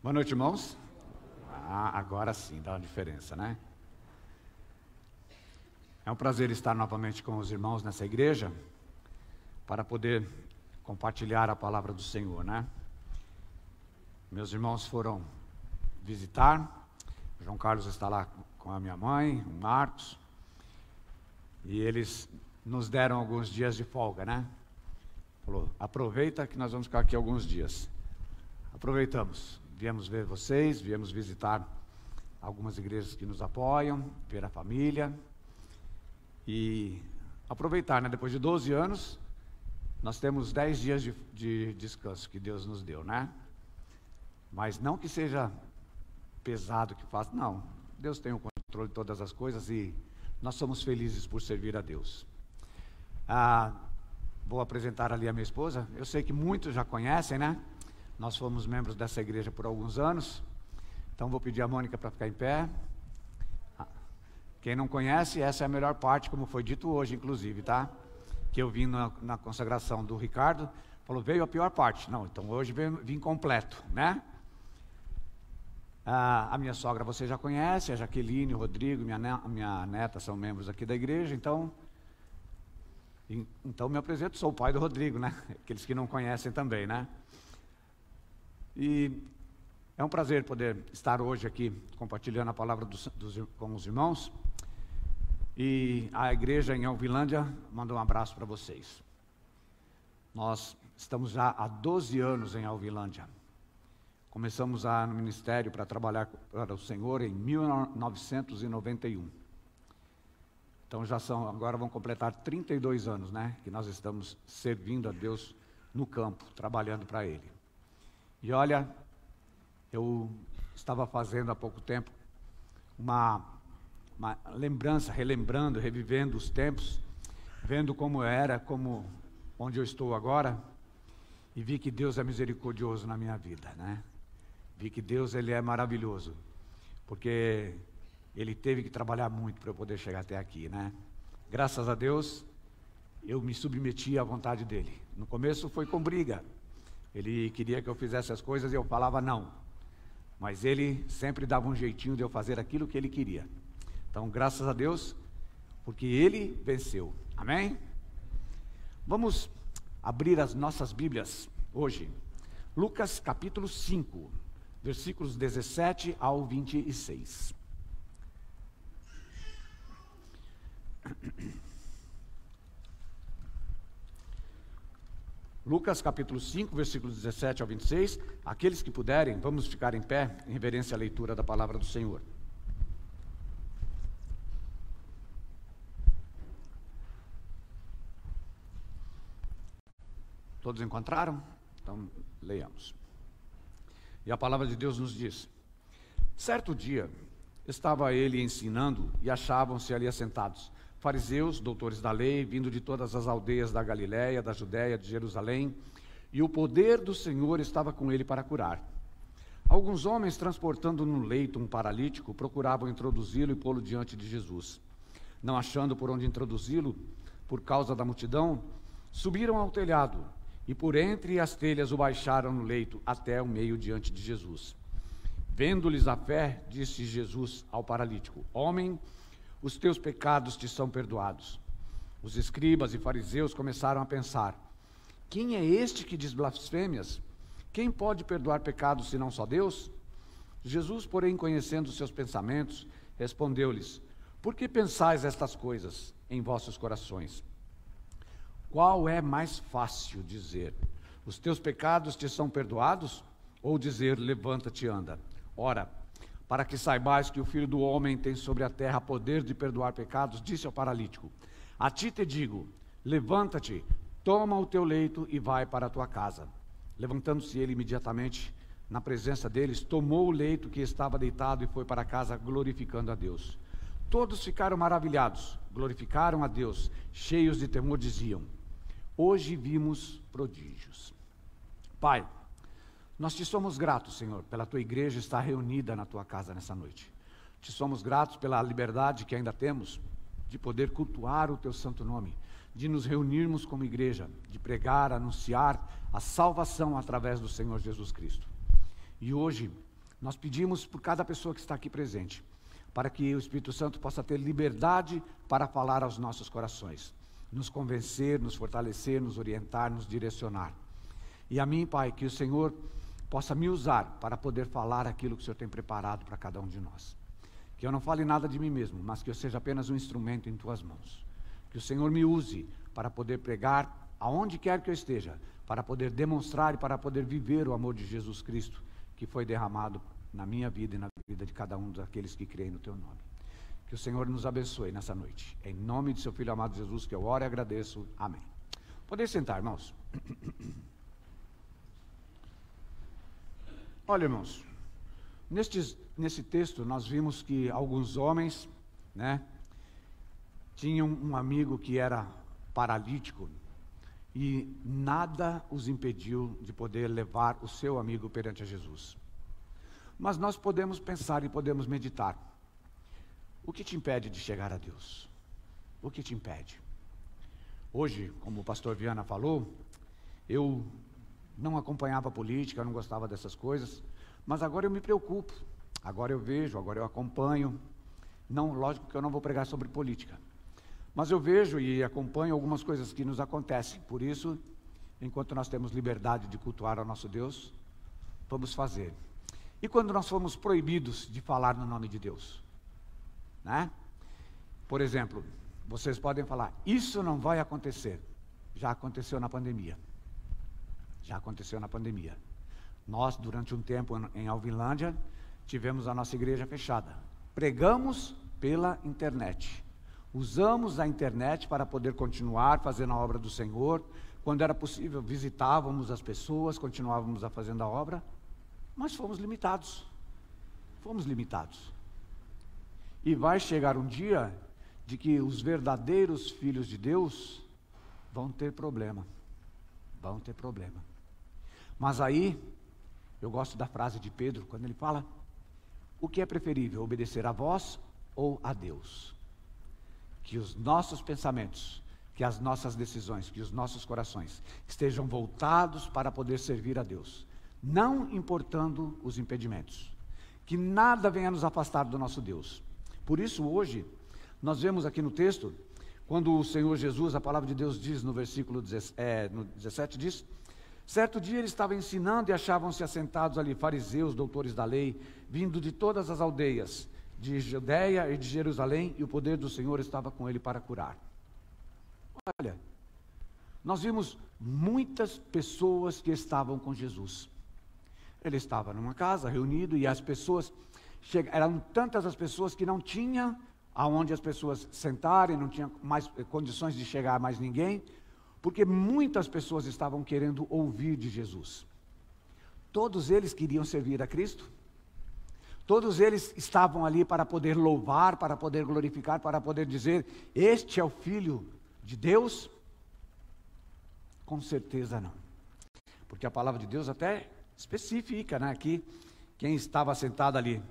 Boa noite, irmãos. Agora sim, dá uma diferença, né? É um prazer estar novamente com os irmãos nessa igreja para poder compartilhar a palavra do Senhor, né? Meus irmãos foram visitar, o João Carlos está lá com a minha mãe, o Marcos, e eles nos deram alguns dias de folga, né? Falou, aproveita que nós vamos ficar aqui alguns dias. Aproveitamos, viemos ver vocês, viemos visitar algumas igrejas que nos apoiam, ver a família e aproveitar, né? Depois de 12 anos, nós temos 10 dias de descanso que Deus nos deu, né? Mas não que seja pesado, que faça, não. Deus tem o controle de todas as coisas e nós somos felizes por servir a Deus. Vou apresentar ali a minha esposa. Eu sei que muitos já conhecem, né? Nós fomos membros dessa igreja por alguns anos. Então vou pedir a Mônica para ficar em pé. Quem não conhece, essa é a melhor parte, como foi dito hoje, inclusive, tá? Que eu vim na consagração do Ricardo, falou, veio a pior parte. Não, então hoje vim completo, né? A minha sogra você já conhece, a Jaqueline, o Rodrigo, minha neta são membros aqui da igreja, então me apresento, sou o pai do Rodrigo, né? Aqueles que não conhecem também, né? E é um prazer poder estar hoje aqui compartilhando a palavra com os irmãos. E a igreja em Alvilândia manda um abraço para vocês. Nós estamos já há 12 anos em Alvilândia. Começamos no ministério para trabalhar para o Senhor em 1991. Então agora vão completar 32 anos, né? Que nós estamos servindo a Deus no campo, trabalhando para Ele. E olha, eu estava fazendo há pouco tempo uma lembrança, relembrando, revivendo os tempos, vendo como era, onde eu estou agora, e vi que Deus é misericordioso na minha vida, né? Vi que Deus, Ele é maravilhoso, porque Ele teve que trabalhar muito para eu poder chegar até aqui, né? Graças a Deus, eu me submeti à vontade dEle. No começo foi com briga. Ele queria que eu fizesse as coisas e eu falava não. Mas Ele sempre dava um jeitinho de eu fazer aquilo que Ele queria. Então, graças a Deus, porque Ele venceu. Amém? Vamos abrir as nossas Bíblias hoje. Lucas capítulo 5, versículos 17 ao 26. Lucas capítulo 5, versículos 17 ao 26. Aqueles que puderem, vamos ficar em pé em reverência à leitura da palavra do Senhor. Todos encontraram? Então, leiamos. E a palavra de Deus nos diz: certo dia, estava ele ensinando e achavam-se ali assentados fariseus, doutores da lei, vindo de todas as aldeias da Galiléia, da Judéia, de Jerusalém, e o poder do Senhor estava com ele para curar. Alguns homens, transportando no leito um paralítico, procuravam introduzi-lo e pô-lo diante de Jesus. Não achando por onde introduzi-lo, por causa da multidão, subiram ao telhado, e por entre as telhas o baixaram no leito, até o meio diante de Jesus. Vendo-lhes a fé, disse Jesus ao paralítico: homem, os teus pecados te são perdoados. Os escribas e fariseus começaram a pensar: quem é este que diz blasfêmias? Quem pode perdoar pecados senão só Deus? Jesus, porém, conhecendo os seus pensamentos, respondeu-lhes: por que pensais estas coisas em vossos corações? Qual é mais fácil dizer: os teus pecados te são perdoados? Ou dizer: levanta-te e anda? Ora, para que saibais que o Filho do Homem tem sobre a terra poder de perdoar pecados, disse ao paralítico: a ti te digo, levanta-te, toma o teu leito e vai para a tua casa. Levantando-se ele imediatamente, na presença deles, tomou o leito que estava deitado e foi para casa, glorificando a Deus. Todos ficaram maravilhados, glorificaram a Deus, cheios de temor, diziam: hoje vimos prodígios. Pai, nós te somos gratos, Senhor, pela tua igreja estar reunida na tua casa nessa noite. Te somos gratos pela liberdade que ainda temos de poder cultuar o teu santo nome, de nos reunirmos como igreja, de pregar, anunciar a salvação através do Senhor Jesus Cristo. E hoje Nós pedimos por cada pessoa que está aqui presente, para que o Espírito Santo possa ter liberdade para falar aos nossos corações, nos convencer, nos fortalecer, nos orientar, nos direcionar. E a mim, Pai, que o Senhor possa me usar para poder falar aquilo que o Senhor tem preparado para cada um de nós. Que eu não fale nada de mim mesmo, mas que eu seja apenas um instrumento em Tuas mãos. Que o Senhor me use para poder pregar aonde quer que eu esteja, para poder demonstrar e para poder viver o amor de Jesus Cristo, que foi derramado na minha vida e na vida de cada um daqueles que creem no Teu nome. Que o Senhor nos abençoe nessa noite. Em nome de Seu Filho amado Jesus, que eu oro e agradeço. Amém. Podem sentar, irmãos. Olha, irmãos, nesse texto nós vimos que alguns homens, tinham um amigo que era paralítico e nada os impediu de poder levar o seu amigo perante a Jesus. Mas nós podemos pensar e podemos meditar. O que te impede de chegar a Deus? O que te impede? Hoje, como o pastor Viana falou, eu não acompanhava a política, eu não gostava dessas coisas, mas agora eu me preocupo, agora eu vejo, agora eu acompanho. Não, lógico que eu não vou pregar sobre política, mas eu vejo e acompanho algumas coisas que nos acontecem. Por isso, enquanto nós temos liberdade de cultuar ao nosso Deus, vamos fazer. E quando nós fomos proibidos de falar no nome de Deus? Por exemplo, vocês podem falar, isso não vai acontecer. Já aconteceu na pandemia. Já aconteceu na pandemia. Nós, durante um tempo em Alvilândia, tivemos a nossa igreja fechada. Pregamos pela internet. Usamos a internet para poder continuar fazendo a obra do Senhor. Quando era possível, visitávamos as pessoas, continuávamos a fazendo a obra, mas fomos limitados. Fomos limitados. E vai chegar um dia de que os verdadeiros filhos de Deus vão ter problema. Vão ter problema. Mas aí, eu gosto da frase de Pedro, quando ele fala, o que é preferível, obedecer a vós ou a Deus? Que os nossos pensamentos, que as nossas decisões, que os nossos corações estejam voltados para poder servir a Deus, não importando os impedimentos. Que nada venha nos afastar do nosso Deus. Por isso hoje, nós vemos aqui no texto, quando o Senhor Jesus, a palavra de Deus diz no versículo 17, diz, certo dia ele estava ensinando e achavam-se assentados ali fariseus, doutores da lei, vindo de todas as aldeias, de Judeia e de Jerusalém, e o poder do Senhor estava com ele para curar. Olha, nós vimos muitas pessoas que estavam com Jesus. Ele estava numa casa, reunido, e as pessoas, eram tantas as pessoas que não tinha aonde as pessoas sentarem, não tinha mais condições de chegar a mais ninguém, porque muitas pessoas estavam querendo ouvir de Jesus. Todos eles queriam servir a Cristo, todos eles estavam ali para poder louvar, para poder glorificar, para poder dizer, este é o Filho de Deus? Com certeza não, porque a palavra de Deus até especifica, aqui, quem estava sentado ali,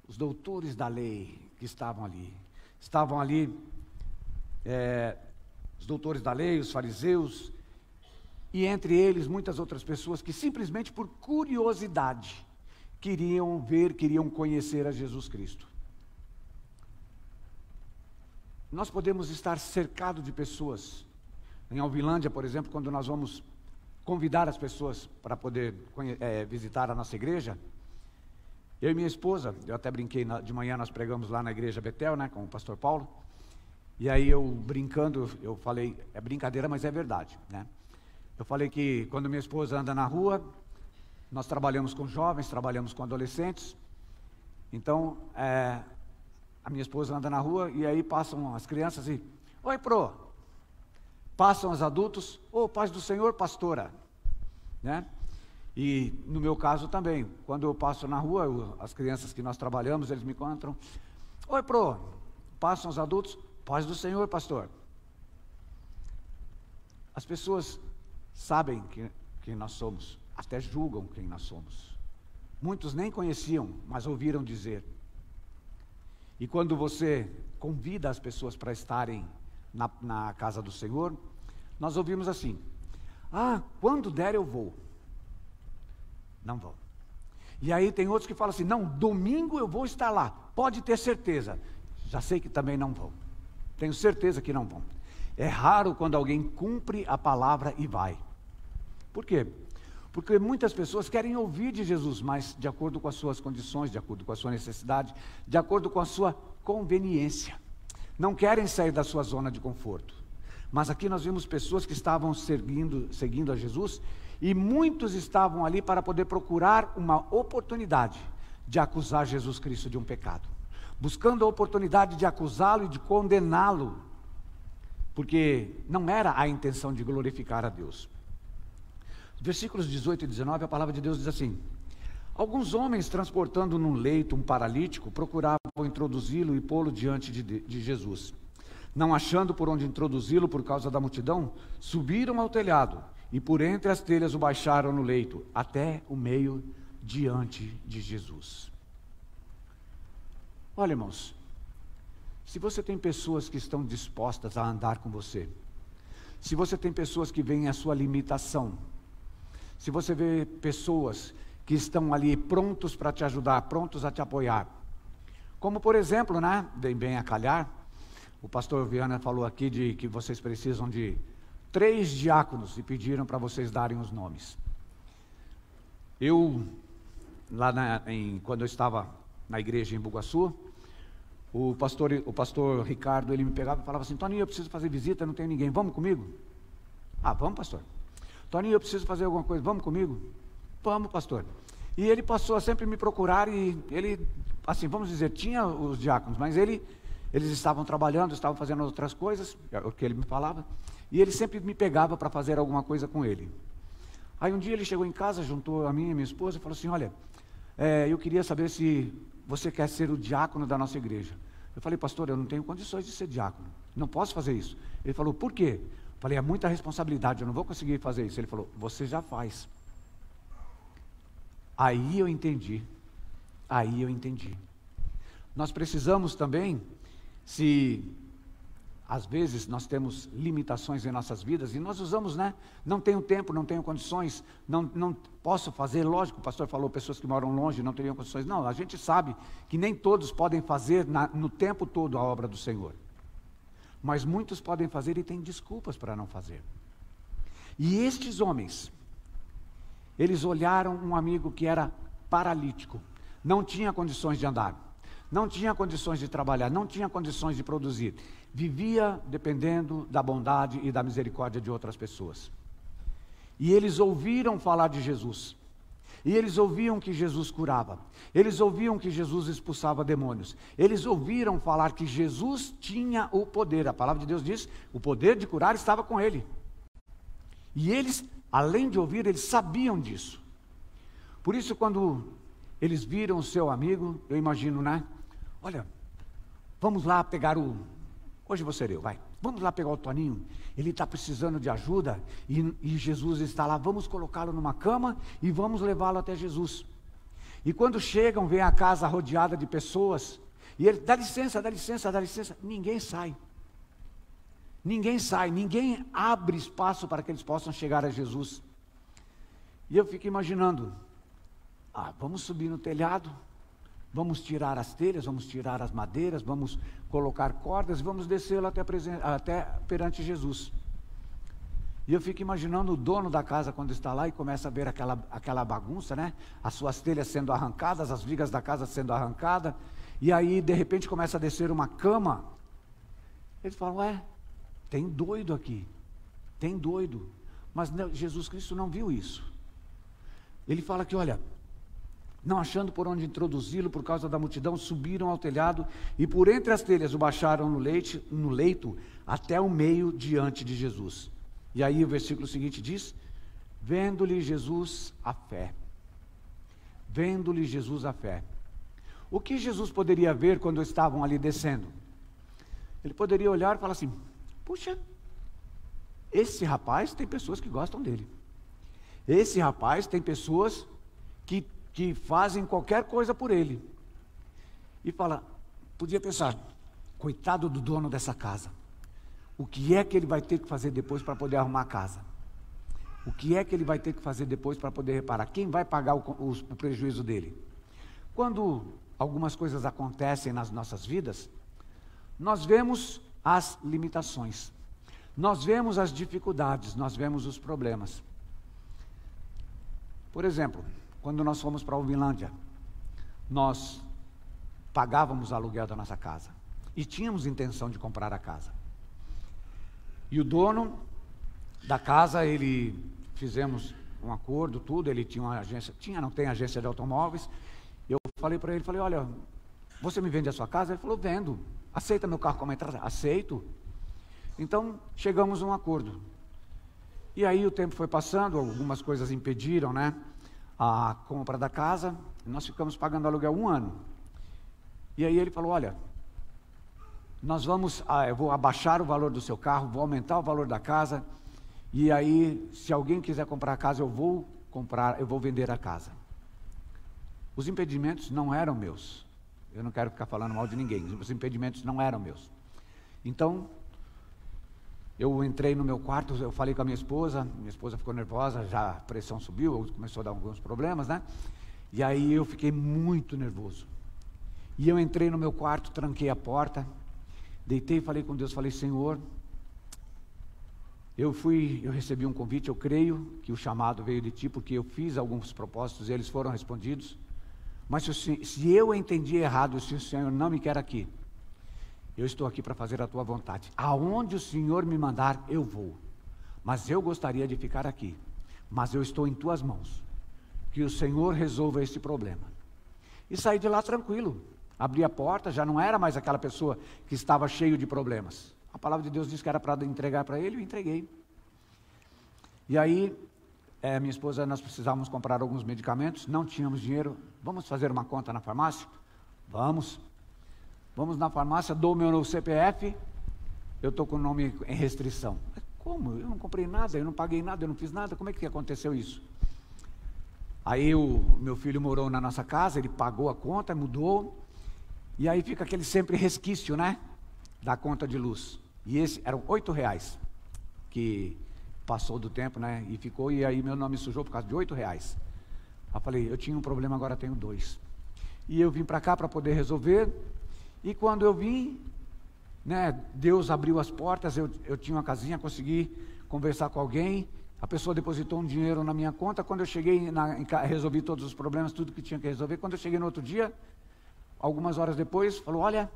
os doutores da lei que estavam ali, os doutores da lei, os fariseus, e entre eles muitas outras pessoas que simplesmente por curiosidade queriam ver, queriam conhecer a Jesus Cristo. Nós podemos estar cercados de pessoas, em Alvilândia, por exemplo, quando nós vamos convidar as pessoas para poder visitar a nossa igreja, eu e minha esposa, eu até brinquei, de manhã nós pregamos lá na igreja Betel, com o pastor Paulo, e aí eu brincando, eu falei, é brincadeira, mas é verdade, Eu falei que quando minha esposa anda na rua, nós trabalhamos com jovens, trabalhamos com adolescentes, então, a minha esposa anda na rua e aí passam as crianças e, oi pro, passam os adultos, paz do Senhor, pastora, E no meu caso também, quando eu passo na rua, as crianças que nós trabalhamos, eles me encontram, oi pro, passam os adultos, paz do Senhor, pastor. As pessoas sabem quem nós somos, até julgam quem nós somos. Muitos nem conheciam, mas ouviram dizer. E quando você convida as pessoas para estarem na casa do Senhor, nós ouvimos assim, quando der eu vou. Não vão. E aí tem outros que falam assim, não, domingo eu vou estar lá, pode ter certeza. Já sei que também não vão, tenho certeza que não vão. É raro quando alguém cumpre a palavra e vai. Por quê? Porque muitas pessoas querem ouvir de Jesus, mas de acordo com as suas condições, de acordo com a sua necessidade, de acordo com a sua conveniência. Não querem sair da sua zona de conforto. Mas aqui nós vimos pessoas que estavam seguindo a Jesus, e muitos estavam ali para poder procurar uma oportunidade de acusar Jesus Cristo de um pecado. Buscando a oportunidade de acusá-lo e de condená-lo, porque não era a intenção de glorificar a Deus. Versículos 18 e 19, a palavra de Deus diz assim: alguns homens, transportando num leito um paralítico, procuravam introduzi-lo e pô-lo diante de Jesus. Não achando por onde introduzi-lo por causa da multidão, subiram ao telhado e por entre as telhas o baixaram no leito, até o meio diante de Jesus. Olha, irmãos, se você tem pessoas que estão dispostas a andar com você, se você tem pessoas que veem a sua limitação, se você vê pessoas que estão ali prontos para te ajudar, prontos a te apoiar, como por exemplo, bem a calhar, o pastor Viana falou aqui de que vocês precisam de 3 diáconos e pediram para vocês darem os nomes. Eu, quando eu estava na igreja em Bugaçu, o pastor Ricardo, ele me pegava e falava assim: Toninho, eu preciso fazer visita, não tem ninguém, vamos comigo? Ah, vamos, pastor. Toninho, eu preciso fazer alguma coisa, vamos comigo? Vamos, pastor. E ele passou a sempre me procurar, e ele, assim, vamos dizer, tinha os diáconos, mas eles estavam trabalhando, estavam fazendo outras coisas, é o que ele me falava, e ele sempre me pegava para fazer alguma coisa com ele. Aí um dia ele chegou em casa, juntou a mim e minha esposa e falou assim: olha, eu queria saber se você quer ser o diácono da nossa igreja. Eu falei: pastor, eu não tenho condições de ser diácono, não posso fazer isso. Ele falou: por quê? Eu falei: é muita responsabilidade, eu não vou conseguir fazer isso. Ele falou: você já faz. Aí eu entendi. Nós precisamos também, se às vezes nós temos limitações em nossas vidas, e nós usamos, não tenho tempo, não tenho condições, não posso fazer, lógico, o pastor falou, pessoas que moram longe não teriam condições. Não, a gente sabe que nem todos podem fazer no tempo todo a obra do Senhor. Mas muitos podem fazer e têm desculpas para não fazer. E estes homens, eles olharam um amigo que era paralítico, não tinha condições de andar, não tinha condições de trabalhar, não tinha condições de produzir, vivia dependendo da bondade e da misericórdia de outras pessoas. E eles ouviram falar de Jesus, e eles ouviam que Jesus curava, eles ouviam que Jesus expulsava demônios, eles ouviram falar que Jesus tinha o poder, a palavra de Deus diz, o poder de curar estava com ele. E eles, além de ouvir, eles sabiam disso. Por isso, quando eles viram o seu amigo, eu imagino, olha, vamos lá pegar hoje vou ser eu, vai. Vamos lá pegar o Toninho, ele está precisando de ajuda, e Jesus está lá, vamos colocá-lo numa cama e vamos levá-lo até Jesus. E quando chegam, vem a casa rodeada de pessoas, e ele, dá licença, ninguém sai, ninguém abre espaço para que eles possam chegar a Jesus. E eu fico imaginando, vamos subir no telhado, vamos tirar as telhas, vamos tirar as madeiras, vamos colocar cordas, vamos descê-lo até perante Jesus. E eu fico imaginando o dono da casa quando está lá e começa a ver aquela bagunça, as suas telhas sendo arrancadas, as vigas da casa sendo arrancadas, e aí de repente começa a descer uma cama. Eles falam: tem doido aqui, tem doido. Mas Jesus Cristo não viu isso. Ele fala que, olha, não achando por onde introduzi-lo por causa da multidão, subiram ao telhado e por entre as telhas o baixaram no leito até o meio diante de Jesus. E aí o versículo seguinte diz: vendo-lhe Jesus a fé. Vendo-lhe Jesus a fé. O que Jesus poderia ver quando estavam ali descendo? Ele poderia olhar e falar assim: puxa, esse rapaz tem pessoas que gostam dele. Esse rapaz tem pessoas que fazem qualquer coisa por ele. E podia pensar: coitado do dono dessa casa, o que é que ele vai ter que fazer depois para poder arrumar a casa? O que é que ele vai ter que fazer depois para poder reparar? Quem vai pagar o prejuízo dele? Quando algumas coisas acontecem nas nossas vidas, nós vemos as limitações, nós vemos as dificuldades, nós vemos os problemas. Por exemplo, quando nós fomos para Uberlândia, nós pagávamos o aluguel da nossa casa e tínhamos intenção de comprar a casa. E o dono da casa, fizemos um acordo, tudo, ele tinha uma agência, não tem agência de automóveis. Eu falei para ele, olha, você me vende a sua casa? Ele falou, vendo. Aceita meu carro como entrada? Aceito. Então, chegamos a um acordo. E aí o tempo foi passando, algumas coisas impediram, né, a compra da casa, e nós ficamos pagando aluguel 1 ano. E aí ele falou, olha, eu vou abaixar o valor do seu carro, vou aumentar o valor da casa, e aí, se alguém quiser comprar a casa, eu vou vender a casa. Os impedimentos não eram meus. Eu não quero ficar falando mal de ninguém. Os impedimentos não eram meus. Então, eu entrei no meu quarto, eu falei com a minha esposa ficou nervosa, já a pressão subiu, começou a dar alguns problemas, né? E aí eu fiquei muito nervoso. E eu entrei no meu quarto, tranquei a porta, deitei e falei com Deus, Senhor, eu recebi um convite, eu creio que o chamado veio de Ti, porque eu fiz alguns propósitos e eles foram respondidos. Mas se eu entendi errado, se o Senhor não me quer aqui, eu estou aqui para fazer a Tua vontade. Aonde o Senhor me mandar, eu vou. Mas eu gostaria de ficar aqui. Mas eu estou em Tuas mãos. Que o Senhor resolva esse problema. E saí de lá tranquilo. Abri a porta, já não era mais aquela pessoa que estava cheio de problemas. A palavra de Deus disse que era para entregar para ele, eu entreguei. E aí, minha esposa, nós precisávamos comprar alguns medicamentos, não tínhamos dinheiro. Vamos fazer uma conta na farmácia? Vamos na farmácia, dou o meu novo CPF, eu estou com o nome em restrição. Como? Eu não comprei nada, eu não paguei nada, eu não fiz nada, como é que aconteceu isso? Aí o meu filho morou na nossa casa, ele pagou a conta, mudou, e aí fica aquele sempre resquício, né, da conta de luz. E esse eram R$8, que passou do tempo, né, e ficou, e aí meu nome sujou por causa de R$8. Eu falei, eu tinha um problema, agora tenho 2. E eu vim para cá para poder resolver, e quando eu vim, né, Deus abriu as portas, eu tinha uma casinha, consegui conversar com alguém, a pessoa depositou um dinheiro na minha conta, quando eu cheguei, resolvi todos os problemas, tudo que tinha que resolver, quando eu cheguei no outro dia, algumas horas depois, falou, olha,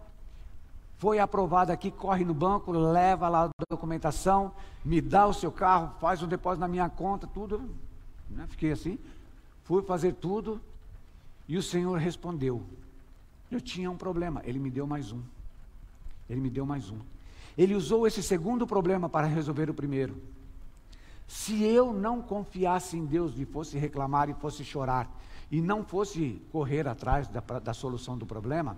foi aprovado aqui, corre no banco, leva lá a documentação, me dá o seu carro, faz um depósito na minha conta, tudo, né, fiquei assim, fui fazer tudo, e o Senhor respondeu. Eu tinha um problema, Ele me deu mais um. Ele usou esse segundo problema para resolver o primeiro. Se eu não confiasse em Deus e fosse reclamar e fosse chorar, e não fosse correr atrás da solução do problema,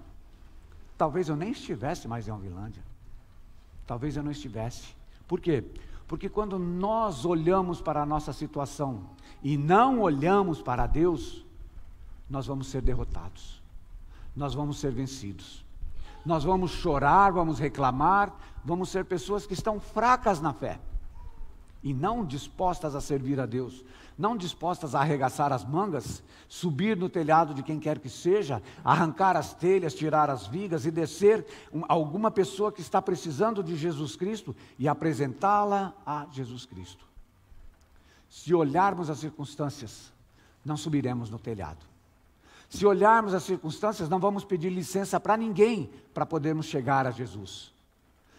talvez eu nem estivesse mais em Uberlândia. Talvez eu não estivesse. Por quê? Porque quando nós olhamos para a nossa situação e não olhamos para Deus, nós vamos ser derrotados. Nós vamos ser vencidos. Nós vamos chorar, vamos reclamar, vamos ser pessoas que estão fracas na fé. E não dispostas a servir a Deus, não dispostas a arregaçar as mangas, subir no telhado de quem quer que seja, arrancar as telhas, tirar as vigas e descer alguma pessoa que está precisando de Jesus Cristo e apresentá-la a Jesus Cristo. Se olharmos as circunstâncias, não subiremos no telhado. Se olharmos as circunstâncias, não vamos pedir licença para ninguém para podermos chegar a Jesus.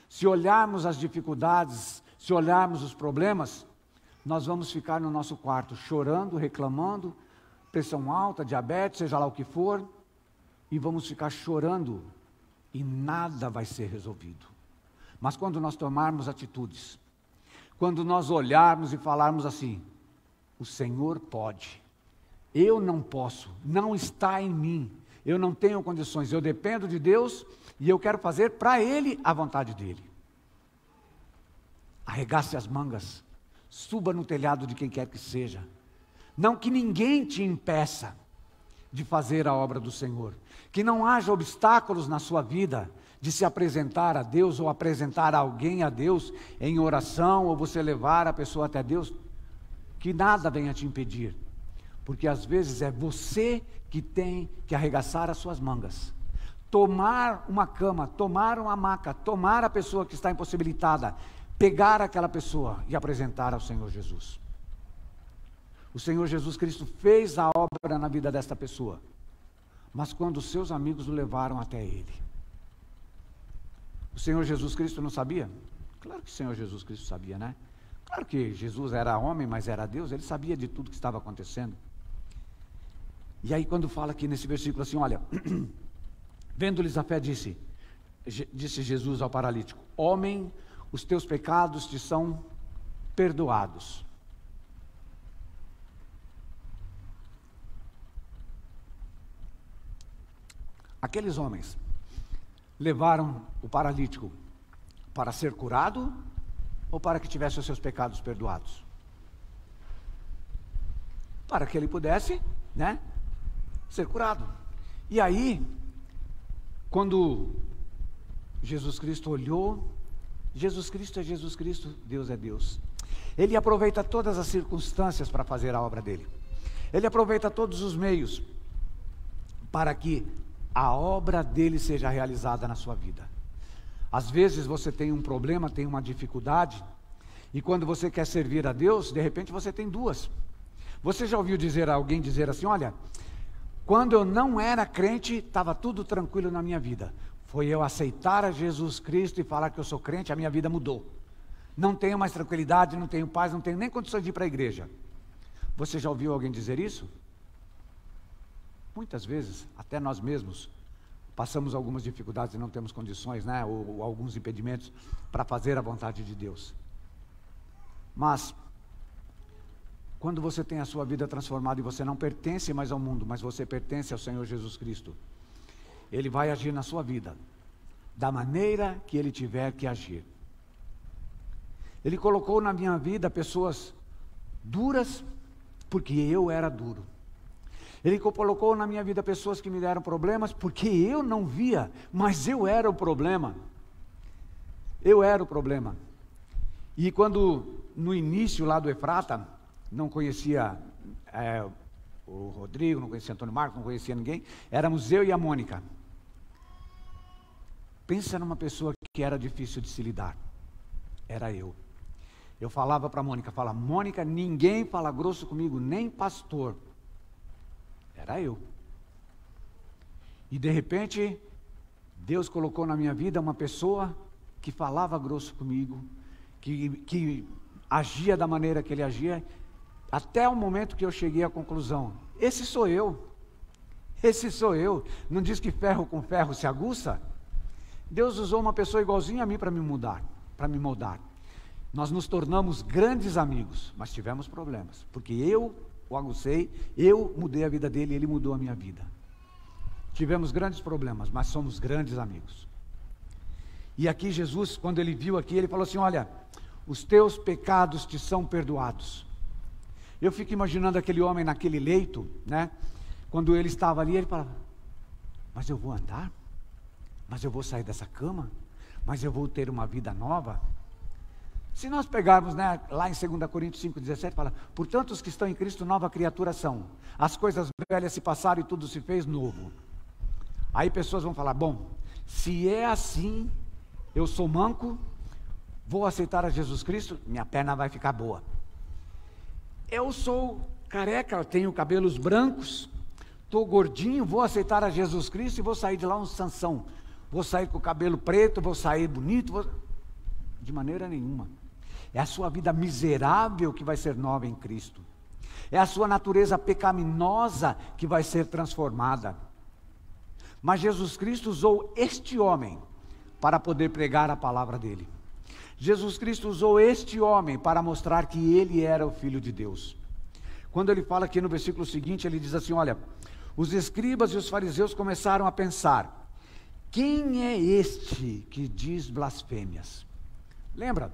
Se olharmos as dificuldades, se olharmos os problemas, nós vamos ficar no nosso quarto chorando, reclamando, pressão alta, diabetes, seja lá o que for, e vamos ficar chorando e nada vai ser resolvido. Mas quando nós tomarmos atitudes, quando nós olharmos e falarmos assim, o Senhor pode, eu não posso, não está em mim, eu não tenho condições, eu dependo de Deus e eu quero fazer para Ele a vontade dEle. Arregace as mangas, suba no telhado de quem quer que seja, não que ninguém te impeça de fazer a obra do Senhor, que não haja obstáculos na sua vida de se apresentar a Deus ou apresentar alguém a Deus em oração ou você levar a pessoa até Deus, que nada venha te impedir, porque às vezes é você que tem que arregaçar as suas mangas, tomar uma cama, tomar uma maca, tomar a pessoa que está impossibilitada, pegar aquela pessoa e apresentar ao Senhor Jesus. O Senhor Jesus Cristo fez a obra na vida desta pessoa, mas quando os seus amigos o levaram até Ele, o Senhor Jesus Cristo não sabia? Claro que o Senhor Jesus Cristo sabia, né? Claro que Jesus era homem, mas era Deus, Ele sabia de tudo que estava acontecendo. E aí quando fala aqui nesse versículo assim, olha, vendo-lhes a fé, disse Jesus ao paralítico: homem, os teus pecados te são perdoados. Aqueles homens levaram o paralítico para ser curado ou para que tivesse os seus pecados perdoados? Para que ele pudesse, né, ser curado. E aí, quando Jesus Cristo olhou, Jesus Cristo é Jesus Cristo, Deus é Deus. Ele aproveita todas as circunstâncias para fazer a obra dele. Ele aproveita todos os meios para que a obra dele seja realizada na sua vida. Às vezes você tem um problema, tem uma dificuldade, e quando você quer servir a Deus, de repente você tem duas. Você já ouviu alguém dizer assim, olha, quando eu não era crente, estava tudo tranquilo na minha vida. Foi eu aceitar a Jesus Cristo e falar que eu sou crente, a minha vida mudou. Não tenho mais tranquilidade, não tenho paz, não tenho nem condições de ir para a igreja. Você já ouviu alguém dizer isso? Muitas vezes, até nós mesmos, passamos algumas dificuldades e não temos condições, né? Ou alguns impedimentos para fazer a vontade de Deus. Mas, quando você tem a sua vida transformada e você não pertence mais ao mundo, mas você pertence ao Senhor Jesus Cristo, Ele vai agir na sua vida, da maneira que Ele tiver que agir. Ele colocou na minha vida pessoas duras, porque eu era duro. Ele colocou na minha vida pessoas que me deram problemas, porque eu não via, mas eu era o problema. Eu era o problema. E quando, no início lá do Efrata, não conhecia o Rodrigo, não conhecia Antônio Marcos, não conhecia ninguém, éramos eu e a Mônica. Pensa numa pessoa que era difícil de se lidar. Era eu. Eu falava para a Mônica, Mônica, ninguém fala grosso comigo, nem pastor. Era eu. E de repente, Deus colocou na minha vida uma pessoa que falava grosso comigo, que agia da maneira que ele agia, até o momento que eu cheguei à conclusão, esse sou eu. Não diz que ferro com ferro se aguça? Deus usou uma pessoa igualzinha a mim para me mudar, para me moldar. Nós nos tornamos grandes amigos, mas tivemos problemas, porque eu o agucei, eu mudei a vida dele e ele mudou a minha vida. Tivemos grandes problemas, mas somos grandes amigos. E aqui Jesus, quando ele viu aqui, ele falou assim, olha, os teus pecados te são perdoados. Eu fico imaginando aquele homem naquele leito, né? Quando ele estava ali, ele falava, mas eu vou andar? Mas eu vou sair dessa cama? Mas eu vou ter uma vida nova? Se nós pegarmos, né, lá em 2 Coríntios 5,17, fala, portanto os que estão em Cristo nova criatura são, as coisas velhas se passaram e tudo se fez novo. Aí pessoas vão falar, bom, se é assim, eu sou manco, vou aceitar a Jesus Cristo, minha perna vai ficar boa. Eu sou careca, tenho cabelos brancos, estou gordinho, vou aceitar a Jesus Cristo e vou sair de lá um Sansão. Vou sair com o cabelo preto, vou sair bonito, de maneira nenhuma. É a sua vida miserável que vai ser nova em Cristo. É a sua natureza pecaminosa que vai ser transformada. Mas Jesus Cristo usou este homem para poder pregar a palavra dele. Jesus Cristo usou este homem para mostrar que ele era o Filho de Deus. Quando ele fala aqui no versículo seguinte, ele diz assim, olha, os escribas e os fariseus começaram a pensar, quem é este que diz blasfêmias? Lembra?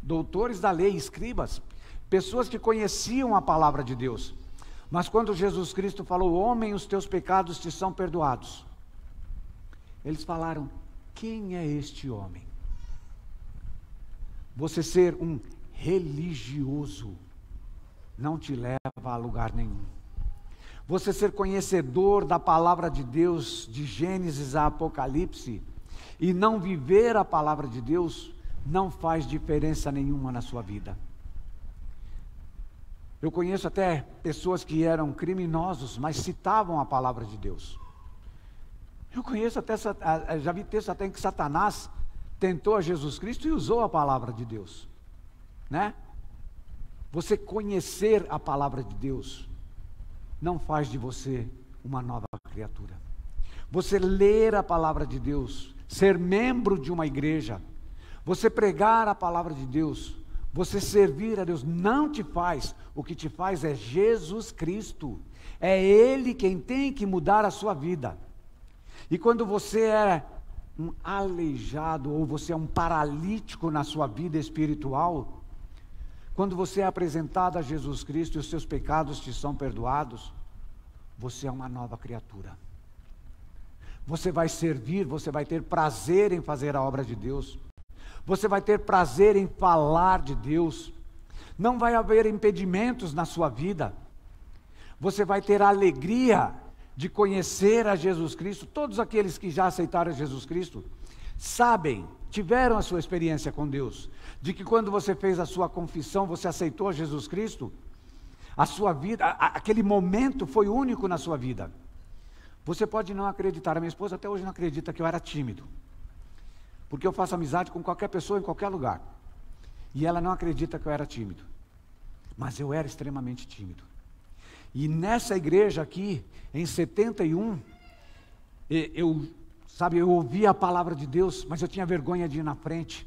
Doutores da lei, escribas, pessoas que conheciam a palavra de Deus. Mas quando Jesus Cristo falou, homem, os teus pecados te são perdoados, eles falaram, quem é este homem? Você ser um religioso não te leva a lugar nenhum. Você ser conhecedor da palavra de Deus, de Gênesis a Apocalipse, e não viver a palavra de Deus, não faz diferença nenhuma na sua vida. Eu conheço até pessoas que eram criminosos, mas citavam a palavra de Deus. Eu conheço até, já vi texto até em que Satanás tentou a Jesus Cristo e usou a palavra de Deus, né? Você conhecer a palavra de Deus não faz de você uma nova criatura. Você ler a palavra de Deus, ser membro de uma igreja, você pregar a palavra de Deus, você servir a Deus, não te faz. O que te faz é Jesus Cristo. É Ele quem tem que mudar a sua vida. E quando você é um aleijado, ou você é um paralítico na sua vida espiritual, quando você é apresentado a Jesus Cristo e os seus pecados te são perdoados, você é uma nova criatura. Você vai servir, você vai ter prazer em fazer a obra de Deus. Você vai ter prazer em falar de Deus. Não vai haver impedimentos na sua vida. Você vai ter a alegria de conhecer a Jesus Cristo. Todos aqueles que já aceitaram Jesus Cristo sabem, tiveram a sua experiência com Deus, de que quando você fez a sua confissão, você aceitou Jesus Cristo, a sua vida, aquele momento foi único na sua vida. Você pode não acreditar, a minha esposa até hoje não acredita que eu era tímido, porque eu faço amizade com qualquer pessoa em qualquer lugar, e ela não acredita que eu era tímido, mas eu era extremamente tímido. E nessa igreja aqui, em 71, eu ouvia a palavra de Deus, mas eu tinha vergonha de ir na frente.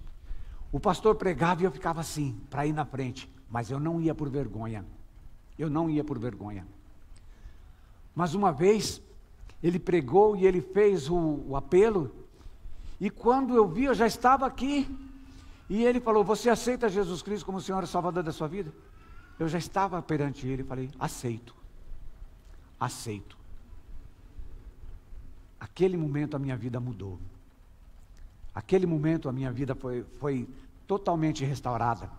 O pastor pregava e eu ficava assim, para ir na frente, mas eu não ia por vergonha. Eu não ia por vergonha. Mas uma vez, ele pregou e ele fez o apelo, e quando eu vi, eu já estava aqui, e ele falou: você aceita Jesus Cristo como Senhor e Salvador da sua vida? Eu já estava perante ele e falei: aceito. Aceito. Aquele momento a minha vida mudou. Aquele momento a minha vida foi totalmente restaurada.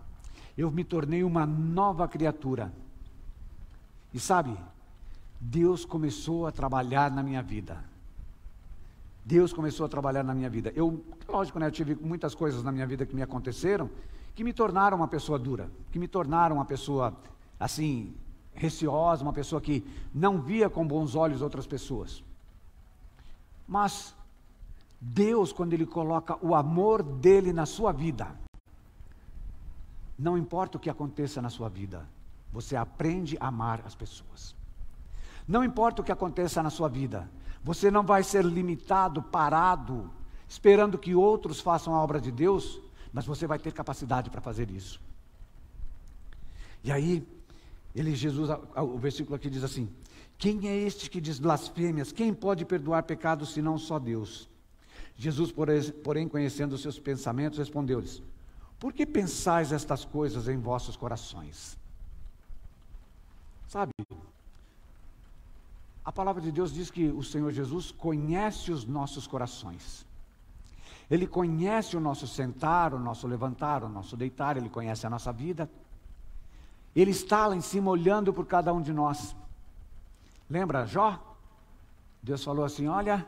Eu me tornei uma nova criatura. E sabe, Deus começou a trabalhar na minha vida. Deus começou a trabalhar na minha vida. Lógico, né, eu tive muitas coisas na minha vida que me aconteceram, que me tornaram uma pessoa dura, que me tornaram uma pessoa, assim, receosa, uma pessoa que não via com bons olhos outras pessoas. Mas Deus, quando Ele coloca o amor dEle na sua vida, não importa o que aconteça na sua vida, você aprende a amar as pessoas. Não importa o que aconteça na sua vida, você não vai ser limitado, parado, esperando que outros façam a obra de Deus, mas você vai ter capacidade para fazer isso. E aí, Jesus, o versículo aqui diz assim: quem é este que diz blasfêmias? Quem pode perdoar pecados senão só Deus? Jesus, porém, conhecendo os seus pensamentos, respondeu-lhes: por que pensais estas coisas em vossos corações? Sabe, a palavra de Deus diz que o Senhor Jesus conhece os nossos corações. Ele conhece o nosso sentar, o nosso levantar, o nosso deitar, Ele conhece a nossa vida. Ele está lá em cima olhando por cada um de nós. Lembra Jó? Deus falou assim: olha,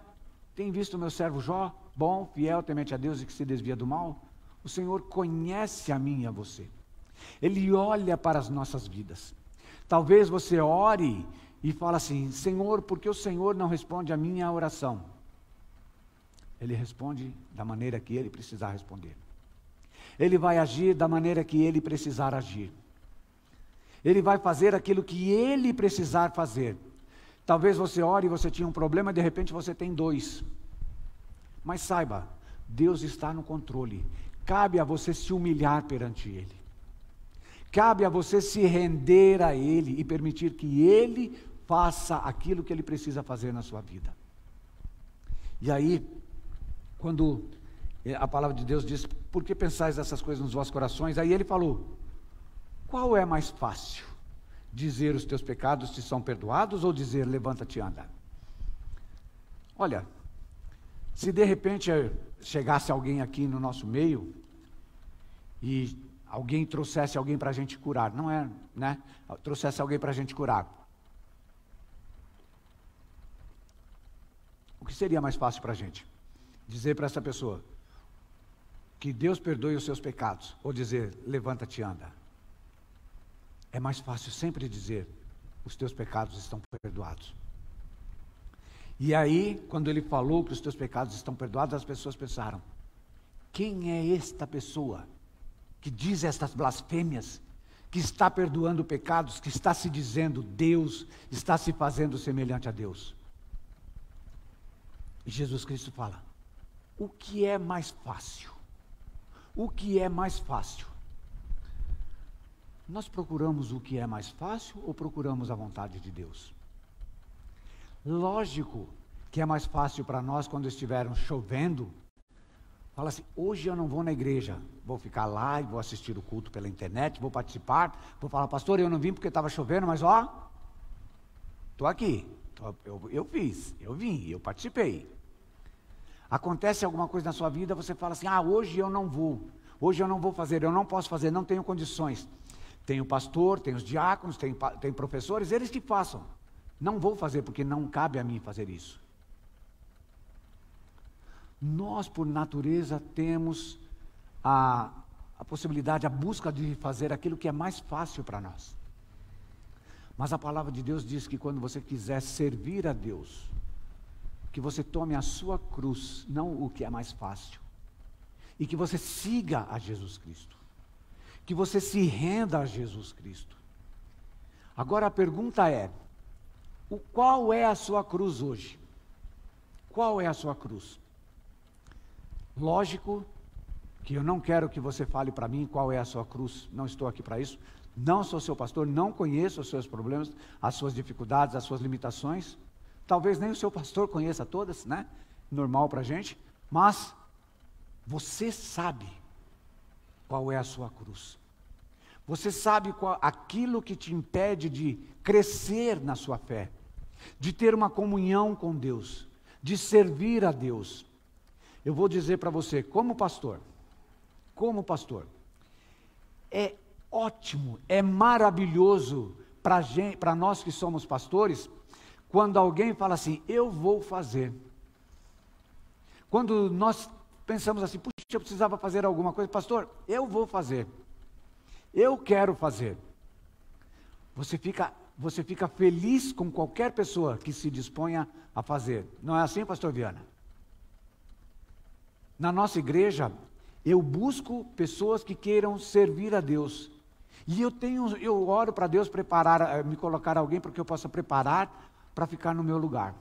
tem visto o meu servo Jó, bom, fiel, temente a Deus e que se desvia do mal? O Senhor conhece a mim e a você. Ele olha para as nossas vidas. Talvez você ore e fale assim: Senhor, por que o Senhor não responde a minha oração? Ele responde da maneira que Ele precisar responder. Ele vai agir da maneira que Ele precisar agir. Ele vai fazer aquilo que Ele precisar fazer. Talvez você ore e você tinha um problema e de repente você tem dois. Mas saiba, Deus está no controle. Cabe a você se humilhar perante Ele. Cabe a você se render a Ele e permitir que Ele faça aquilo que Ele precisa fazer na sua vida. E aí, quando a palavra de Deus diz: por que pensais essas coisas nos vossos corações? Aí Ele falou: qual é mais fácil? Dizer os teus pecados te são perdoados ou dizer levanta-te e anda? Olha, se de repente chegasse alguém aqui no nosso meio e alguém trouxesse alguém para a gente curar. Não é, né? Trouxesse alguém para a gente curar. O que seria mais fácil para a gente? Dizer para essa pessoa que Deus perdoe os seus pecados, ou dizer, levanta-te e anda. É mais fácil sempre dizer, os teus pecados estão perdoados. E aí, quando ele falou que os teus pecados estão perdoados, as pessoas pensaram, quem é esta pessoa que diz estas blasfêmias, que está perdoando pecados, que está se dizendo Deus, está se fazendo semelhante a Deus? E Jesus Cristo fala, o que é mais fácil? O que é mais fácil? Nós procuramos o que é mais fácil ou procuramos a vontade de Deus? Lógico que é mais fácil para nós quando estiver chovendo, fala assim, hoje eu não vou na igreja, vou ficar lá e vou assistir o culto pela internet, vou participar, vou falar, pastor, eu não vim porque estava chovendo, mas ó, estou aqui, eu vim, eu participei. Acontece alguma coisa na sua vida, você fala assim, hoje eu não vou fazer, eu não posso fazer, não tenho condições. Tem o pastor, tem os diáconos, tem professores, eles que façam. Não vou fazer porque não cabe a mim fazer isso. Nós, por natureza, temos a possibilidade, a busca de fazer aquilo que é mais fácil para nós. Mas a palavra de Deus diz que quando você quiser servir a Deus, que você tome a sua cruz, não o que é mais fácil, e que você siga a Jesus Cristo, que você se renda a Jesus Cristo. Agora a pergunta é, qual é a sua cruz hoje? Qual é a sua cruz? Lógico que eu não quero que você fale para mim qual é a sua cruz, não estou aqui para isso, não sou seu pastor, não conheço os seus problemas, as suas dificuldades, as suas limitações. Talvez nem o seu pastor conheça todas, né? Normal para a gente. Mas você sabe qual é a sua cruz. Você sabe aquilo que te impede de crescer na sua fé, de ter uma comunhão com Deus, de servir a Deus. Eu vou dizer para você, como pastor, é ótimo, é maravilhoso para nós que somos pastores, quando alguém fala assim, eu vou fazer. Quando nós pensamos assim, puxa, eu precisava fazer alguma coisa, pastor, eu vou fazer. Eu quero fazer. Você fica feliz com qualquer pessoa que se disponha a fazer. Não é assim, pastor Viana? Na nossa igreja, eu busco pessoas que queiram servir a Deus. E eu oro para Deus me colocar alguém para que eu possa preparar para ficar no meu lugar.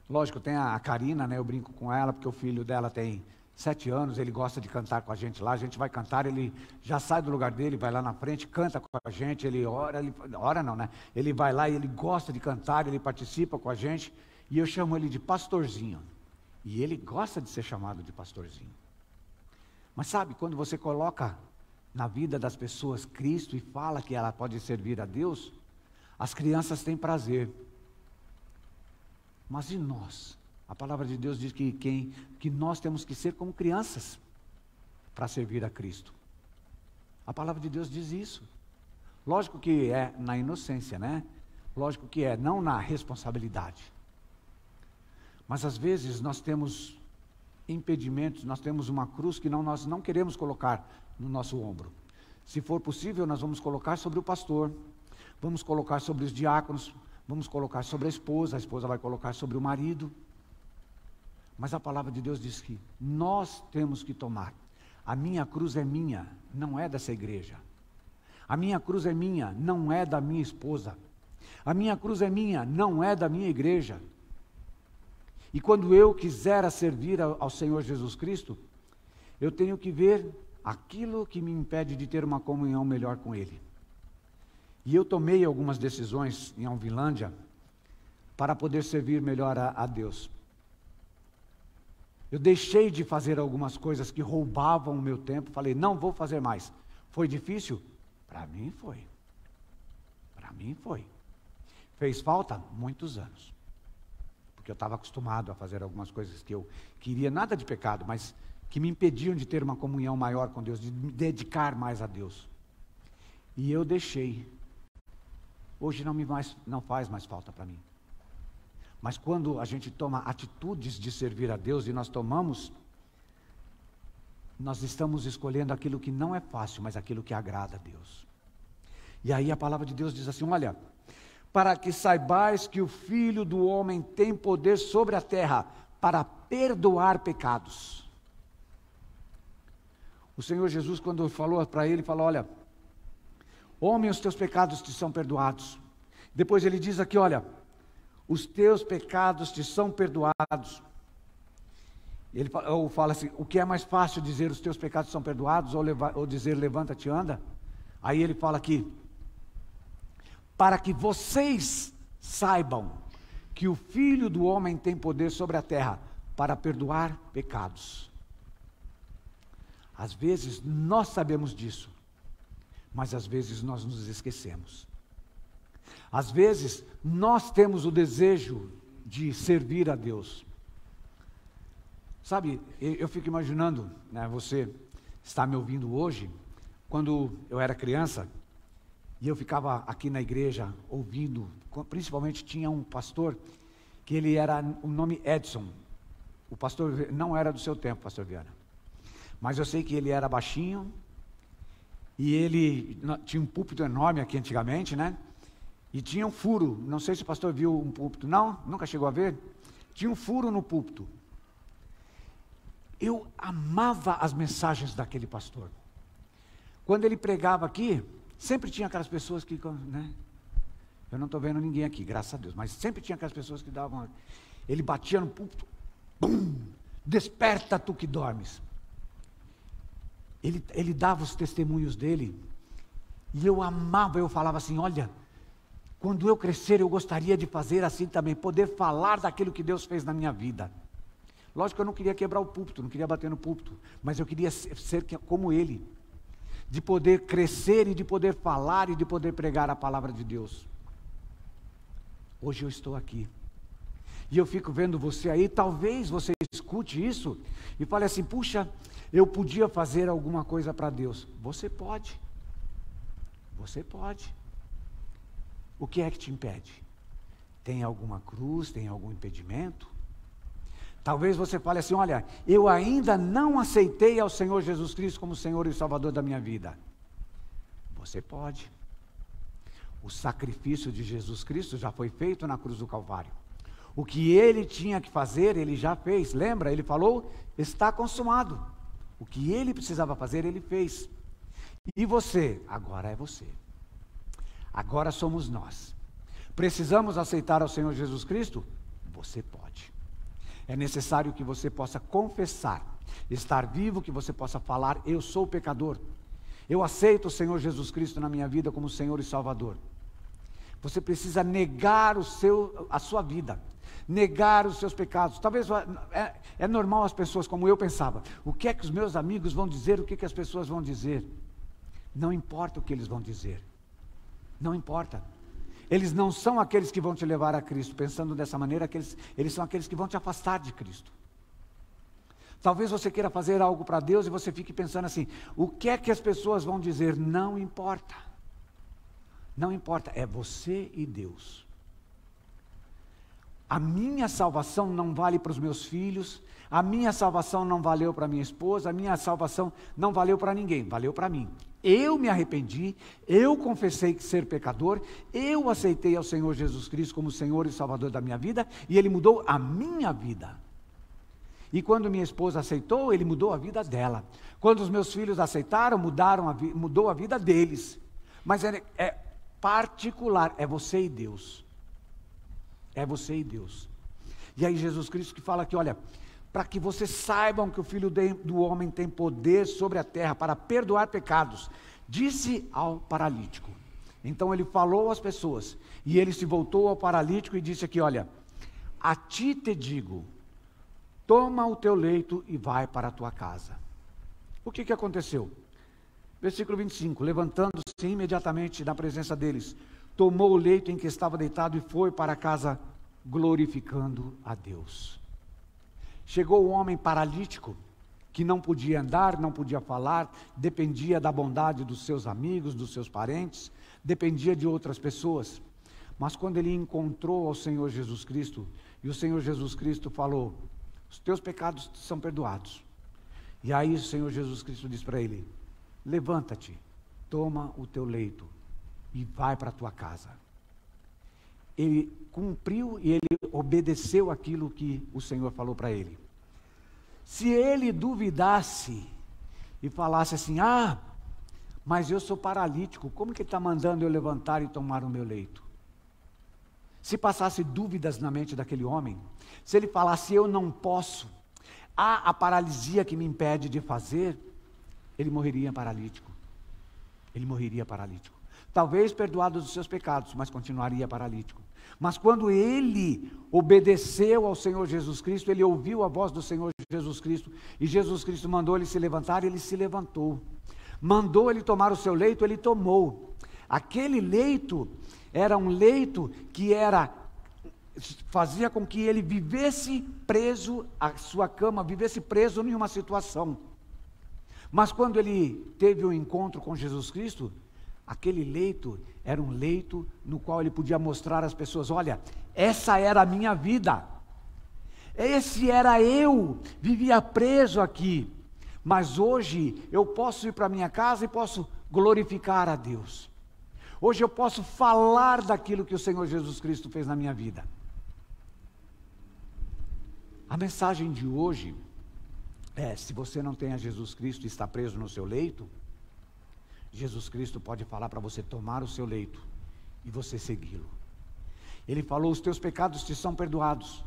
Lógico, tem a Karina, né? Eu brinco com ela, porque o filho dela tem 7 anos, ele gosta de cantar com a gente lá, a gente vai cantar, ele já sai do lugar dele, vai lá na frente, canta com a gente, ele ora não, né? Ele vai lá e ele gosta de cantar, ele participa com a gente, e eu chamo ele de pastorzinho. E ele gosta de ser chamado de pastorzinho. Mas sabe, quando você coloca na vida das pessoas Cristo e fala que ela pode servir a Deus, as crianças têm prazer. Mas e nós? A palavra de Deus diz que nós temos que ser como crianças para servir a Cristo. A palavra de Deus diz isso. Lógico que é na inocência, né? Lógico que é, não na responsabilidade. Mas às vezes nós temos impedimentos, nós temos uma cruz que nós não queremos colocar no nosso ombro. Se for possível, nós vamos colocar sobre o pastor, vamos colocar sobre os diáconos, vamos colocar sobre a esposa vai colocar sobre o marido. Mas a palavra de Deus diz que nós temos que tomar. A minha cruz é minha, não é dessa igreja. A minha cruz é minha, não é da minha esposa. A minha cruz é minha, não é da minha igreja. E quando eu quiser servir ao Senhor Jesus Cristo, eu tenho que ver aquilo que me impede de ter uma comunhão melhor com Ele. E eu tomei algumas decisões em Alvilândia para poder servir melhor a Deus. Eu deixei de fazer algumas coisas que roubavam o meu tempo, falei, não vou fazer mais. Foi difícil? Para mim foi. Para mim foi. Fez falta? Muitos anos. Porque eu estava acostumado a fazer algumas coisas que eu queria, nada de pecado, mas que me impediam de ter uma comunhão maior com Deus, de me dedicar mais a Deus. E eu deixei. Hoje não faz mais falta para mim. Mas quando a gente toma atitudes de servir a Deus e nós estamos escolhendo aquilo que não é fácil, mas aquilo que agrada a Deus. E aí a palavra de Deus diz assim, olha, para que saibais que o Filho do Homem tem poder sobre a terra para perdoar pecados. O Senhor Jesus, quando falou para ele, falou, olha, homem, os teus pecados te são perdoados. Depois ele diz aqui, olha, os teus pecados te são perdoados. Ele fala assim, o que é mais fácil dizer os teus pecados são perdoados ou dizer levanta-te e anda? Aí ele fala aqui, para que vocês saibam que o Filho do Homem tem poder sobre a terra para perdoar pecados. Às vezes nós sabemos disso, mas às vezes nós nos esquecemos. Às vezes nós temos o desejo de servir a Deus. Sabe, eu fico imaginando, né, você está me ouvindo hoje, quando eu era criança, e eu ficava aqui na igreja ouvindo, principalmente tinha um pastor, que ele era, o nome Edson, o pastor não era do seu tempo, pastor Viana, mas eu sei que ele era baixinho, e ele tinha um púlpito enorme aqui antigamente, né, e tinha um furo, não sei se o pastor viu um púlpito, não? Nunca chegou a ver? Tinha um furo no púlpito. Eu amava as mensagens daquele pastor. Quando ele pregava aqui, sempre tinha aquelas pessoas que, né? Eu não estou vendo ninguém aqui, graças a Deus, mas sempre tinha aquelas pessoas que davam, ele batia no púlpito, bum, desperta tu que dormes. Ele dava os testemunhos dele, e eu amava, eu falava assim, olha, quando eu crescer eu gostaria de fazer assim também, poder falar daquilo que Deus fez na minha vida. Lógico que eu não queria quebrar o púlpito, não queria bater no púlpito, mas eu queria ser como ele, de poder crescer e de poder falar e de poder pregar a palavra de Deus. Hoje eu estou aqui, e eu fico vendo você aí, talvez você escute isso e fale assim, puxa, eu podia fazer alguma coisa para Deus. Você pode, o que é que te impede? Tem alguma cruz, tem algum impedimento? Talvez você fale assim, olha, eu ainda não aceitei ao Senhor Jesus Cristo como Senhor e Salvador da minha vida. Você pode. O sacrifício de Jesus Cristo já foi feito na cruz do Calvário. O que ele tinha que fazer, ele já fez. Lembra? Ele falou, está consumado. O que ele precisava fazer, ele fez. E você? Agora é você. Agora somos nós. Precisamos aceitar ao Senhor Jesus Cristo? Você pode. É necessário que você possa confessar, estar vivo, que você possa falar, eu sou pecador. Eu aceito o Senhor Jesus Cristo na minha vida como Senhor e Salvador. Você precisa negar a sua vida, negar os seus pecados. Talvez é normal as pessoas, como eu pensava, o que é que os meus amigos vão dizer, o que é que as pessoas vão dizer? Não importa o que eles vão dizer, não importa. Eles não são aqueles que vão te levar a Cristo, pensando dessa maneira, eles são aqueles que vão te afastar de Cristo. Talvez você queira fazer algo para Deus e você fique pensando assim, o que é que as pessoas vão dizer? Não importa. Não importa, é você e Deus. A minha salvação não vale para os meus filhos, a minha salvação não valeu para minha esposa, a minha salvação não valeu para ninguém, valeu para mim. Eu me arrependi, eu confessei que ser pecador, eu aceitei ao Senhor Jesus Cristo como Senhor e Salvador da minha vida, e Ele mudou a minha vida. E quando minha esposa aceitou, Ele mudou a vida dela. Quando os meus filhos aceitaram, mudou a vida deles. Mas é particular, é você e Deus. É você e Deus. E aí Jesus Cristo que fala aqui, olha, para que vocês saibam que o Filho do Homem tem poder sobre a terra para perdoar pecados, disse ao paralítico. Então ele falou às pessoas, e ele se voltou ao paralítico e disse aqui, olha, a ti te digo, toma o teu leito e vai para a tua casa. O que aconteceu? Versículo 25, levantando-se imediatamente na presença deles, tomou o leito em que estava deitado e foi para casa glorificando a Deus. Chegou o homem paralítico, que não podia andar, não podia falar, dependia da bondade dos seus amigos, dos seus parentes, dependia de outras pessoas. Mas quando ele encontrou ao Senhor Jesus Cristo, e o Senhor Jesus Cristo falou: os teus pecados são perdoados. E aí o Senhor Jesus Cristo disse para ele: levanta-te, toma o teu leito e vai para a tua casa. Ele cumpriu e ele obedeceu aquilo que o Senhor falou para ele. Se ele duvidasse e falasse assim: mas eu sou paralítico, como que ele está mandando eu levantar e tomar o meu leito? Se passasse dúvidas na mente daquele homem, se ele falasse: eu não posso, há a paralisia que me impede de fazer, ele morreria paralítico. Ele morreria paralítico. Talvez perdoado dos seus pecados, mas continuaria paralítico. Mas quando ele obedeceu ao Senhor Jesus Cristo, ele ouviu a voz do Senhor Jesus Cristo, e Jesus Cristo mandou ele se levantar, ele se levantou. Mandou ele tomar o seu leito, ele tomou. Aquele leito era um leito que fazia com que ele vivesse preso à sua cama, vivesse preso em uma situação. Mas quando ele teve um encontro com Jesus Cristo, aquele leito era um leito no qual ele podia mostrar às pessoas: olha, essa era a minha vida, esse era eu, vivia preso aqui, mas hoje eu posso ir para minha casa e posso glorificar a Deus. Hoje eu posso falar daquilo que o Senhor Jesus Cristo fez na minha vida. A mensagem de hoje é: se você não tem a Jesus Cristo e está preso no seu leito, Jesus Cristo pode falar para você tomar o seu leito e você segui-lo. Ele falou: os teus pecados te são perdoados.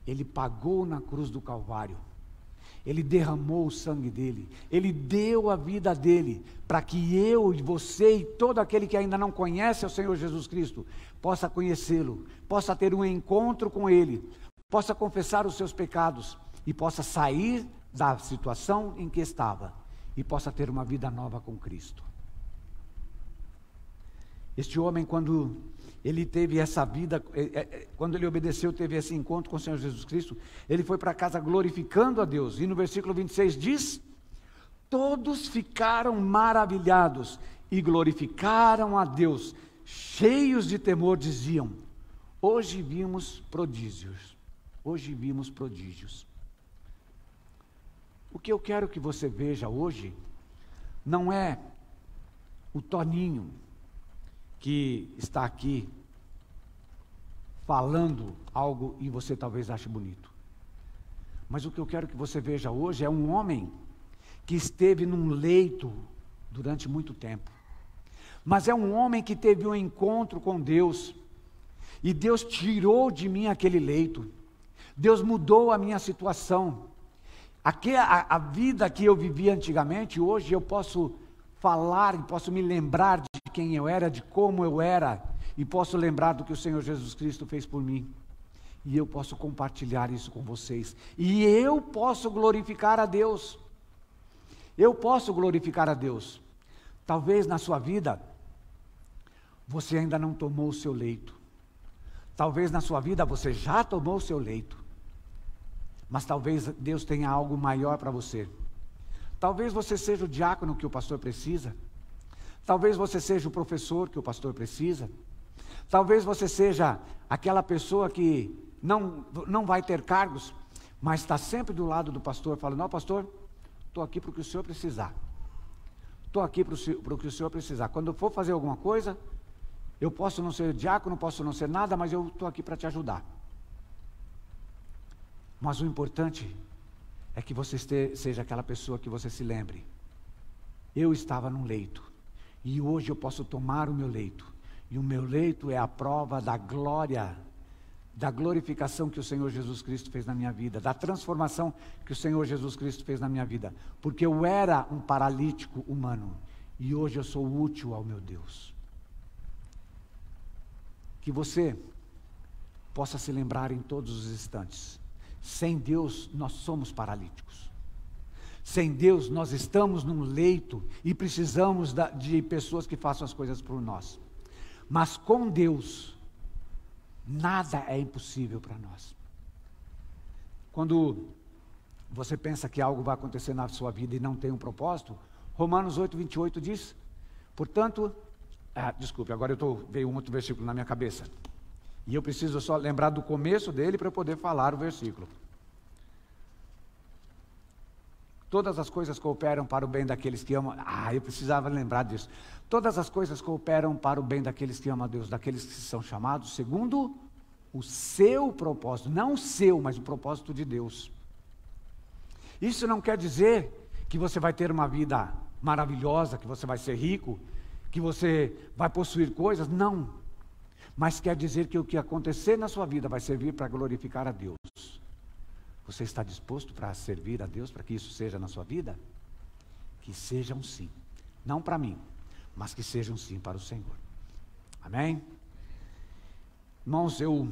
Ele pagou na cruz do Calvário. Ele derramou o sangue dele. Ele deu a vida dele para que eu e você e todo aquele que ainda não conhece o Senhor Jesus Cristo possa conhecê-lo, possa ter um encontro com ele, possa confessar os seus pecados e possa sair da situação em que estava e possa ter uma vida nova com Cristo. Este homem, quando ele teve essa vida, quando ele obedeceu, teve esse encontro com o Senhor Jesus Cristo, ele foi para casa glorificando a Deus. E no versículo 26 diz: todos ficaram maravilhados e glorificaram a Deus, cheios de temor, diziam: hoje vimos prodígios. Hoje vimos prodígios. O que eu quero que você veja hoje não é o Toninho que está aqui falando algo e você talvez ache bonito. Mas o que eu quero que você veja hoje é um homem que esteve num leito durante muito tempo. Mas é um homem que teve um encontro com Deus. E Deus tirou de mim aquele leito. Deus mudou a minha situação. A vida que eu vivia antigamente, hoje eu posso falar e posso me lembrar de quem eu era, de como eu era, e posso lembrar do que o Senhor Jesus Cristo fez por mim. E eu posso compartilhar isso com vocês. E eu posso glorificar a Deus. Eu posso glorificar a Deus. Talvez na sua vida, você ainda não tomou o seu leito. Talvez na sua vida você já tomou o seu leito. Mas talvez Deus tenha algo maior para você. Talvez você seja o diácono que o pastor precisa. Talvez você seja o professor que o pastor precisa. Talvez você seja aquela pessoa que não vai ter cargos, mas está sempre do lado do pastor, falando: não, pastor, estou aqui para o que o senhor precisar. Estou aqui para o que o senhor precisar. Quando eu for fazer alguma coisa, eu posso não ser diácono, posso não ser nada, mas eu estou aqui para te ajudar. Mas o importante é que você seja aquela pessoa que você se lembre: eu estava num leito, e hoje eu posso tomar o meu leito, e o meu leito é a prova da glória, da glorificação que o Senhor Jesus Cristo fez na minha vida, da transformação que o Senhor Jesus Cristo fez na minha vida, porque eu era um paralítico humano, e hoje eu sou útil ao meu Deus. Que você possa se lembrar em todos os instantes: sem Deus nós somos paralíticos. Sem Deus nós estamos num leito e precisamos de pessoas que façam as coisas por nós. Mas com Deus, nada é impossível para nós. Quando você pensa que algo vai acontecer na sua vida e não tem um propósito, Romanos 8:28 diz, portanto, desculpe, agora veio um outro versículo na minha cabeça, e eu preciso só lembrar do começo dele para eu poder falar o versículo. Todas as coisas cooperam para o bem daqueles que amam. Eu precisava lembrar disso. Todas as coisas cooperam para o bem daqueles que amam a Deus, daqueles que são chamados segundo o seu propósito. Não o seu, mas o propósito de Deus. Isso não quer dizer que você vai ter uma vida maravilhosa, que você vai ser rico, que você vai possuir coisas. Não. Mas quer dizer que o que acontecer na sua vida vai servir para glorificar a Deus. Você está disposto para servir a Deus, para que isso seja na sua vida? Que seja um sim. Não para mim, mas que seja um sim para o Senhor. Amém? Irmãos, eu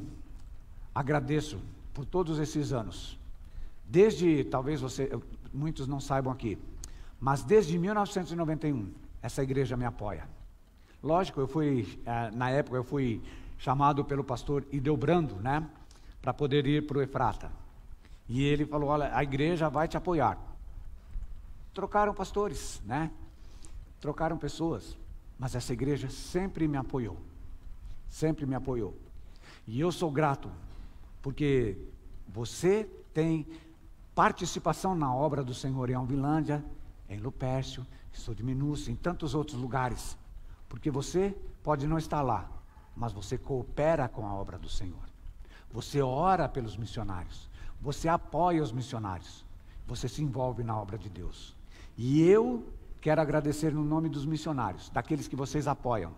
agradeço por todos esses anos. Desde, talvez muitos não saibam aqui, mas desde 1991, essa igreja me apoia. Lógico, na época eu fui chamado pelo pastor Ideobrando, né? Para poder ir para o Efrata. E ele falou, olha, a igreja vai te apoiar. Trocaram pastores, né? Trocaram pessoas, mas essa igreja sempre me apoiou. Sempre me apoiou. E eu sou grato, porque você tem participação na obra do Senhor em Alvilândia, em Lupércio, em Sodiminúcio, em tantos outros lugares. Porque você pode não estar lá, mas você coopera com a obra do Senhor. Você ora pelos missionários. Você apoia os missionários, você se envolve na obra de Deus. E eu quero agradecer no nome dos missionários, daqueles que vocês apoiam,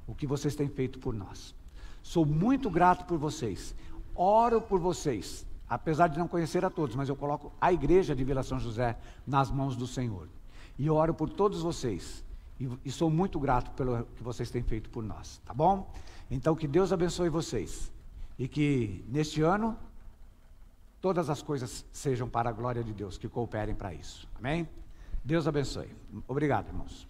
o que vocês têm feito por nós. Sou muito grato por vocês, oro por vocês, apesar de não conhecer a todos, mas eu coloco a igreja de Vila São José nas mãos do Senhor. E oro por todos vocês, e sou muito grato pelo que vocês têm feito por nós, tá bom? Então que Deus abençoe vocês, e que neste ano, todas as coisas sejam para a glória de Deus, que cooperem para isso. Amém? Deus abençoe. Obrigado, irmãos.